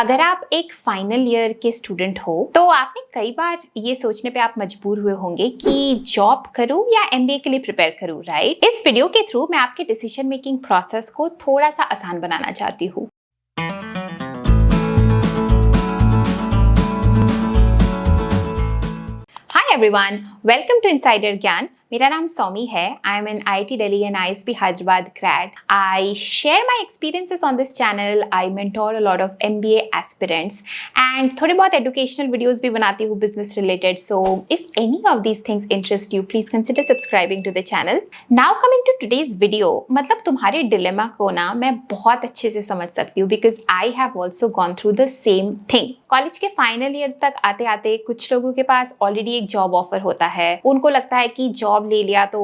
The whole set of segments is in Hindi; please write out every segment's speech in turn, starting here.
अगर आप एक फाइनल ईयर के स्टूडेंट हो तो आपने कई बार ये सोचने पे आप मजबूर हुए होंगे कि जॉब करूं या एमबीए के लिए प्रिपेयर करूं, राइट? इस वीडियो के थ्रू मैं आपके डिसीजन मेकिंग प्रोसेस को थोड़ा सा आसान बनाना चाहती हूँ। Hi everyone, welcome to insider Gyaan. मेरा नाम सौमी है। I am an IIT Delhi and ISB Hyderabad grad. I share my experiences on this channel. I mentor a lot of MBA aspirants and थोड़े बहुत educational videos भी बनाती हूँ business related. So if any of these things interest you, please consider subscribing to the channel. Now coming to today's video, मतलब तुम्हारे dilemma को ना मैं बहुत अच्छे से समझ सकती हूँ because I have also gone through the same thing. College के फाइनल ईयर तक आते आते कुछ लोगों के पास ऑलरेडी एक जॉब ऑफर होता है। उनको लगता है कि जॉब ले लिया तो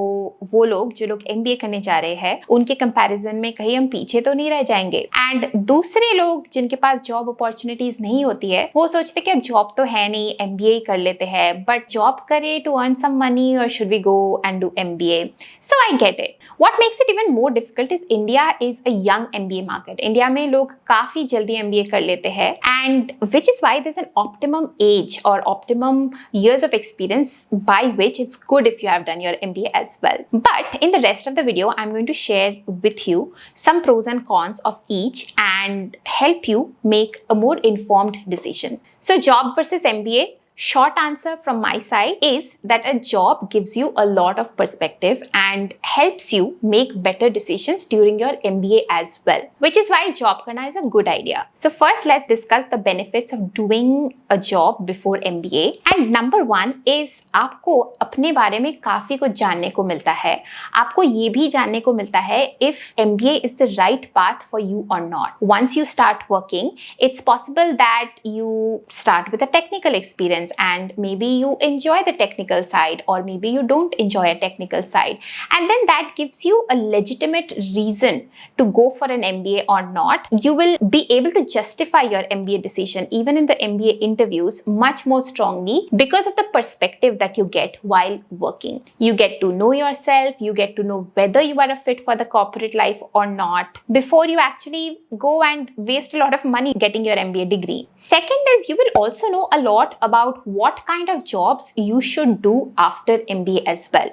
वो लोग जो लोग एमबीए करने जा रहे हैं उनके कंपैरिजन में कहीं हम पीछे तो नहीं रह जाएंगे। एंड दूसरे लोग जिनके पास जॉब अपॉर्चुनिटीज नहीं होती है वो सोचते कि अब जॉब तो है नहीं, एमबीए ही कर लेते हैं। बट जॉब करे टू अर्न सम मनी और should we go and do MBA? So I get it. What makes it even more difficult is India is a young MBA market. India में लोग काफी जल्दी एमबीए कर लेते हैं and which is why there's an optimum age or optimum years of experience by which it's good if you have done your MBA as well. But in the rest of the video, I'm going to share with you some pros and cons of each and help you make a more informed decision. So job versus MBA. Short answer from my side is that a job gives you a lot of perspective and helps you make better decisions during your MBA as well, which is why job karna is a good idea. So first let's discuss the benefits of doing a job before MBA. And number one is आपको अपने बारे में काफी कुछ जानने को मिलता है। आपको ये भी जानने को मिलता है if MBA is the right path for you or not. Once you start working, it's possible that you start with a technical experience and maybe you enjoy the technical side or maybe you don't enjoy a technical side, and then that gives you a legitimate reason to go for an MBA or not. You will be able to justify your MBA decision even in the MBA interviews much more strongly because of the perspective that you get while working. You get to know yourself, you get to know whether you are a fit for the corporate life or not before you actually go and waste a lot of money getting your MBA degree. Second is you will also know a lot about what kind of jobs you should do after MBA as well.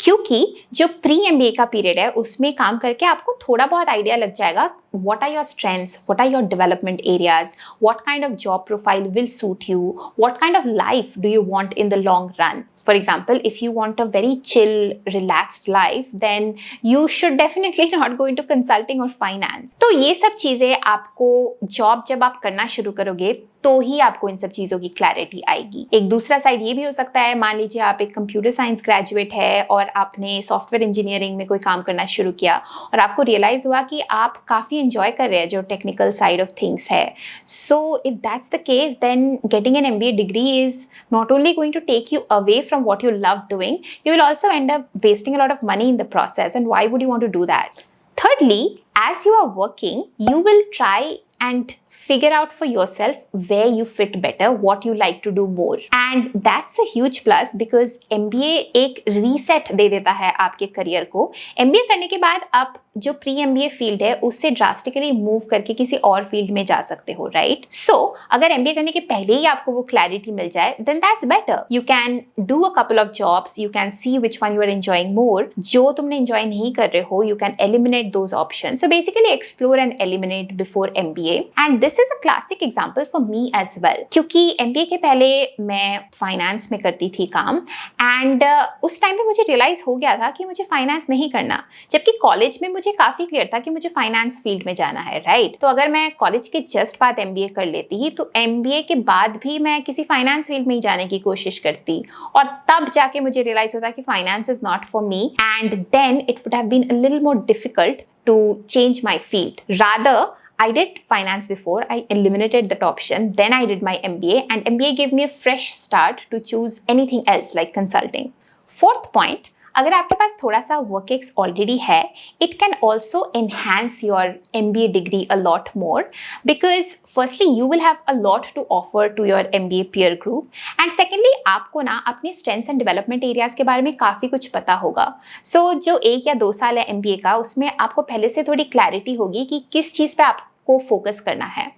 क्योंकि जो प्री MBA का पीरियड है उसमें काम करके आपको थोड़ा बहुत आइडिया लग जाएगा what are your strengths, what are your development areas, what kind of job profile will suit you, what kind of life do you want in the long run. For example, if you want a very chill, relaxed life, then you should definitely not go into consulting or finance. तो ये सब चीजें आपको जॉब जब आप करना शुरू करोगे तो ही आपको इन सब चीजों की क्लैरिटी आएगी। एक दूसरा साइड ये भी हो सकता है, मान लीजिए आप एक कंप्यूटर साइंस ग्रेजुएट है और आपने सॉफ्टवेयर इंजीनियरिंग में कोई काम करना शुरू किया और आपको रियलाइज हुआ कि आप काफी एंजॉय कर रहे हैं जो टेक्निकल साइड ऑफ थिंग्स है। So if that's the case then getting an MBA degree is not only going to take you away from what you love doing, you will also end up wasting a lot of money in the process, and why would you want to do that? Thirdly, as you are working, you will try and figure out for yourself where you fit better, what you like to do more, and that's a huge plus because MBA एक reset दे देता है आपके करियर को। MBA करने के बाद आप जो प्री MBA फील्ड है उससे ड्रास्टिकली मूव करके किसी और फील्ड में जा सकते हो, राइट? सो अगर MBA करने के पहले ही आपको वो क्लैरिटी मिल जाए then that's better. You can do a couple of jobs, you can see which one you are enjoying more. जो तुमने एंजॉय नहीं कर रहे हो you can eliminate those options. So basically explore and eliminate before MBA, and this is a classic example for me as well क्योंकि MBA के पहले मैं फाइनेंस में करती थी काम एंड उस टाइम पे मुझे रियलाइज हो गया था कि मुझे फाइनेंस नहीं करना, जबकि कॉलेज में मुझे काफी क्लियर था कि मुझे फाइनेंस फील्ड में जाना है, राइट? तो अगर मैं कॉलेज के जस्ट बाद MBA कर लेती ही तो MBA के बाद भी मैं किसी फाइनेंस फील्ड में ही जाने की कोशिश करती और तब जाके मुझे रियलाइज होता कि finance is not for me and then it would have been a little more difficult to change my field. Rather I did finance before, I eliminated that option, then I did my MBA and MBA gave me a fresh start to choose anything else like consulting. Fourth point, अगर आपके पास थोड़ा सा वर्क एक्स ऑलरेडी है it can also enhance your MBA degree a lot more because firstly you will have a lot to offer to your MBA peer group and secondly आपको ना अपने स्ट्रेंथ्स एंड डेवलपमेंट एरियाज के बारे में काफ़ी कुछ पता होगा। सो जो 1 या 2 साल है MBA का उसमें आपको पहले से थोड़ी क्लैरिटी होगी कि किस चीज़ पे आप आपको फोकस करना है.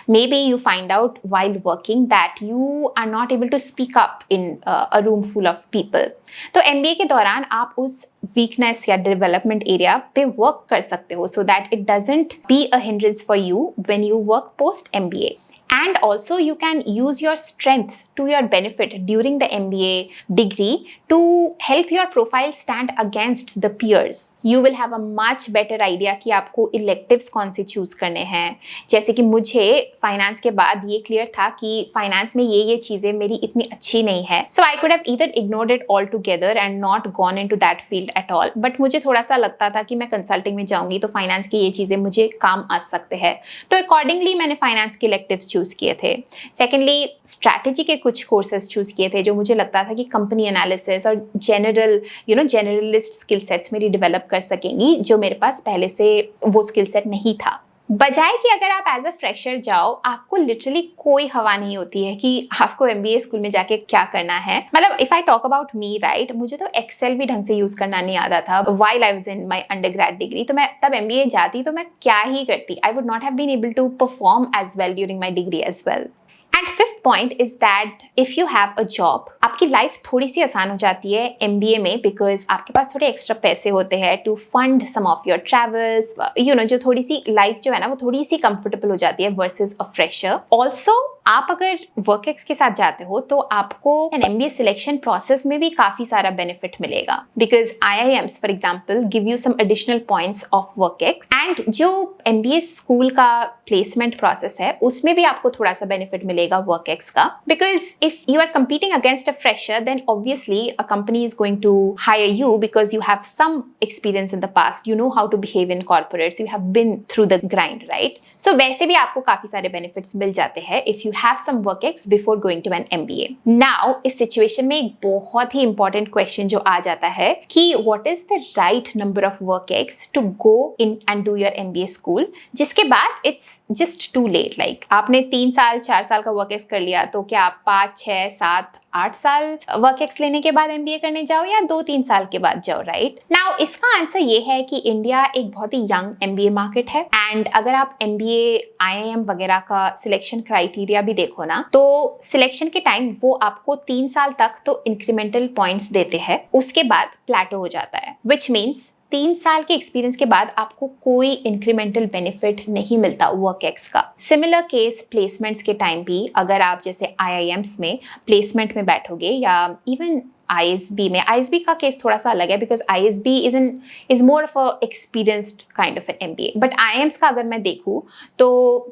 Maybe you find out while working that you are not able to speak up in a room full of people. तो MBA के दौरान आप उस weakness या development area पे work कर सकते हो so that it doesn't be a hindrance for you when you work post MBA. And also you can use your strengths to your benefit during the MBA degree to help your profile stand against the peers. You will have a much better idea कि आपको electives कौन से choose करने हैं. जैसे कि मुझे finance के बाद ये clear था कि finance में ये चीज़ें मेरी इतनी अच्छी नहीं है. So I could have either ignored it altogether and not gone into that field at all. But मुझे थोड़ा सा लगता था कि मैं consulting में जाऊँगी तो finance की ये चीज़ें मुझे काम आ सकते हैं. तो accordingly मैंने finance के electives choose किए थे. सेकेंडली स्ट्रैटेजी के कुछ कोर्सेज चूज किए थे जो मुझे लगता था कि कंपनी एनालिसिस और जनरलिस्ट स्किल सेट्स मेरी डेवलप कर सकेंगी जो मेरे पास पहले से वो स्किल सेट नहीं था. बजाय कि अगर आप एज अ फ्रेशर जाओ आपको लिटरली कोई हवा नहीं होती है कि आपको MBA स्कूल में जाके क्या करना है. मतलब if I talk about me right, मुझे तो एक्सेल भी ढंग से यूज करना नहीं आता था while I was in my undergrad degree. तो मैं तब MBA जाती तो मैं क्या ही करती. I would not have been able to perform as well during my degree as well. And fifth point is that if you have a job, आपकी लाइफ थोड़ी सी आसान हो जाती है MBA में बिकॉज आपके पास थोड़े एक्स्ट्रा पैसे होते हैं to fund some of your travels. जो थोड़ी सी लाइफ जो है ना वो थोड़ी सी कंफर्टेबल हो जाती है वर्सेस अ फ्रेशर. ऑल्सो आप अगर वर्कएक्स के साथ जाते हो तो आपको MBA सिलेक्शन प्रोसेस में भी काफी सारा बेनिफिट मिलेगा because IIMs for example give you some additional points of work ex. And जो MBA स्कूल का प्लेसमेंट प्रोसेस है उसमें भी आपको थोड़ा सा बेनिफिट मिलेगा वर्कएक्स का because if you are competing against a fresher then obviously a company is going to hire you because you have some experience in the past. You know how to behave in corporates. You have been through the grind, right? So वैसे भी आपको काफी सारे benefits मिल जाते हैं if you have some work-ex before going to an MBA. Now इस situation में एक बहुत ही important question जो आ जाता है कि what is the right number of work-ex to go in and do your MBA school? जिसके बाद it's just too late. Like आपने 3 साल 4 साल का work-ex कर लिया तो क्या आप 5 6 7 8 साल वर्कएक्स लेने के बाद MBA करने जाओ या 2-3 साल के बाद जाओ, राइट? नाउ इसका आंसर ये है कि इंडिया एक बहुत ही यंग MBA मार्केट है एंड अगर आप MBA IIM वगैरह का सिलेक्शन क्राइटेरिया भी देखो ना तो सिलेक्शन के टाइम वो आपको 3 साल तक तो इंक्रीमेंटल पॉइंट्स देते हैं, उसके बाद प्लेटो हो जाता है विच मीन्स 3 साल के एक्सपीरियंस के बाद आपको कोई इंक्रीमेंटल बेनिफिट नहीं मिलता वर्कएक्स का. सिमिलर केस प्लेसमेंट्स के टाइम भी अगर आप जैसे IIMs में प्लेसमेंट में बैठोगे या इवन ISB में, ISB का केस थोड़ा सा अलग है because ISB is more of a experienced kind of an MBA. But IIMs का अगर मैं देखूँ तो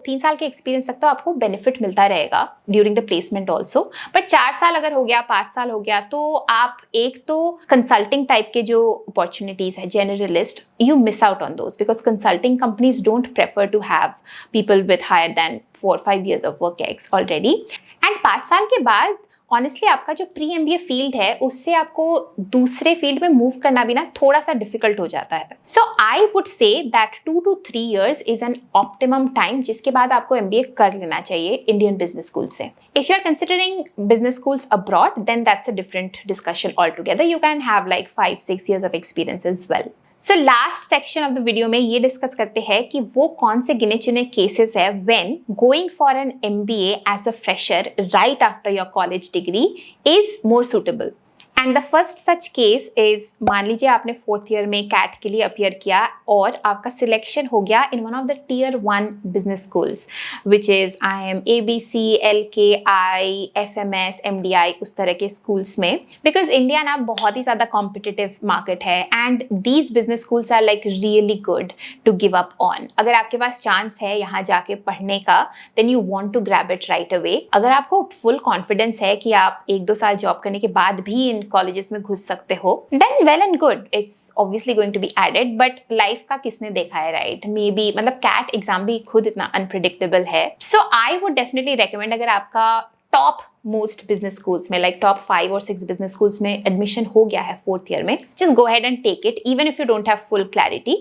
3 साल के एक्सपीरियंस तक तो आपको बेनिफिट मिलता रहेगा during the placement also. But 4 साल अगर हो गया 5 साल हो गया तो आप एक तो कंसल्टिंग टाइप के जो अपॉर्चुनिटीज है generalist you miss out on those because consulting companies don't prefer to have people with higher then 4-5 years of work ex already. एंड 5 साल के बाद ऑनेस्टली आपका जो प्री MBA फील्ड है उससे आपको दूसरे फील्ड में मूव करना भी ना थोड़ा सा डिफिकल्ट हो जाता है. So I would say that 2 to 3 years is an optimum time जिसके बाद आपको MBA कर लेना चाहिए इंडियन बिजनेस स्कूल से. If you are considering business schools abroad then that's a different discussion all together. You can have like 5-6 years of experience as well. So last section of the video में ये डिस्कस करते हैं कि वो कौन से गिने चुने केसेस है when going for an MBA as a fresher right after your college degree is more suitable. And the first such case is मान लीजिए आपने 4th ईयर में CAT के लिए अपियर किया और आपका सिलेक्शन हो गया in one of the Tier 1 business schools which is IIM ABC LKI FMS MDI उस तरह के स्कूल्स में. बिकॉज इंडिया ना बहुत ही ज़्यादा कॉम्पिटिटिव मार्केट है and these business schools are like really good to give up on. अगर आपके पास चांस है यहाँ जाके पढ़ने का then you want to grab it right away. अगर आपको फुल कॉन्फिडेंस है कि आप 1-2 साल जॉब करने के बाद भी इन कॉलेजेस में घुस सकते हो then well and good, it's obviously going to be added. But life का किसने देखा है, राइट? मे बी मतलब CAT एग्जाम भी खुद इतना अनप्रिडिक्टेबल है. So I would definitely recommend अगर आपका टॉप मोस्ट बिजनेस स्कूल्स में like top 5 or 6 business schools में एडमिशन हो गया है 4th ईयर में, just go ahead and take it even if you don't have full clarity.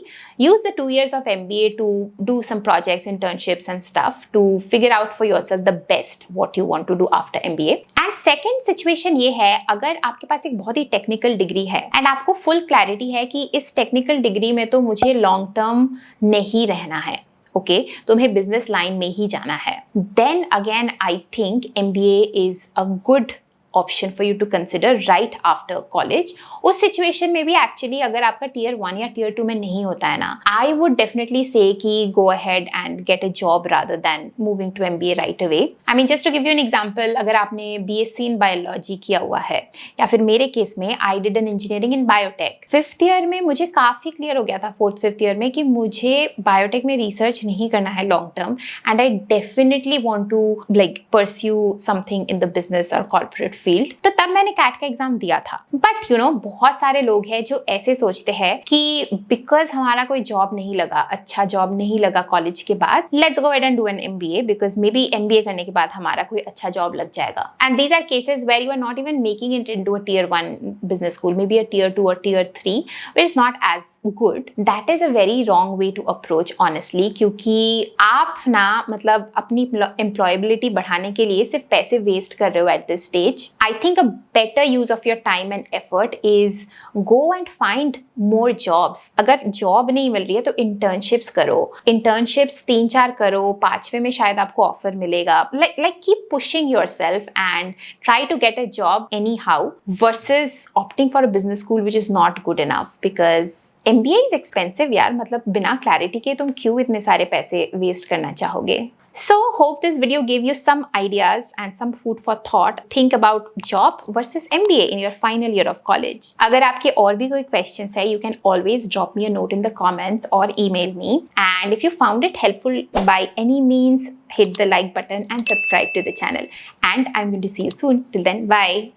Use the 2 years of MBA to do some projects, internships and stuff to figure out for yourself the best what you want to do after MBA. And second situation ये है अगर आपके पास एक बहुत ही टेक्निकल डिग्री है एंड आपको फुल क्लैरिटी है कि इस टेक्निकल डिग्री में तो मुझे लॉन्ग टर्म नहीं रहना है ओके, तुम्हें बिजनेस लाइन में ही जाना है, then again I think MBA is a good option for you to consider right after college. उस सिचुएशन में भी एक्चुअली अगर आपका Tier 1 या Tier 2 में नहीं होता है ना, आई वुड डेफिनेटली से कि go ahead and get a job rather than moving to MBA right away. I mean just to give you an example, अगर आपने BSc इन बायोलॉजी किया हुआ है, या फिर मेरे केस में I did an engineering in biotech, 5th year में मुझे काफी क्लियर हो गया था, 4th 5th ईयर में, कि मुझे बायोटेक में रिसर्च नहीं करना है long term, and I definitely want to like pursue something in the business और कॉर्पोरेट फील्ड। तो तब मैंने कैट का एग्जाम दिया था। बट यू नो, बहुत सारे लोग हैं जो ऐसे सोचते हैं कि बिकॉज हमारा कोई जॉब नहीं लगा, अच्छा जॉब नहीं लगा कॉलेज के बाद, let's go ahead and do an MBA because may be MBA करने के बाद हमारा कोई अच्छा जॉब लग जाएगा। And these are cases where you are not even making it into a Tier 1 business school, maybe a Tier 2 or Tier 3, which is not as good. That is a very wrong way to approach honestly, क्योंकि आप ना मतलब अपनी employability बढ़ाने के लिए सिर्फ पैसे वेस्ट कर रहे हो at this stage. I think a better use of your time and effort is go and find more jobs. अगर जॉब नहीं मिल रही है तो internships करो, internships 3-4 करो, 5वें में शायद आपको ऑफर मिलेगा। Like keep pushing yourself and try to get a job anyhow versus opting for a business school which is not good enough, because MBA is expensive यार, मतलब बिना क्लैरिटी के तुम क्यों इतने सारे पैसे वेस्ट करना चाहोगे। So hope this video gave you some ideas and some food for thought. Think about job versus MBA in your final year of college. अगर आपके और भी कोई questions है, you can always drop me a note in the comments or email me. And if you found it helpful by any means, hit the like button and subscribe to the channel. And I'm going to see you soon. Till then, bye.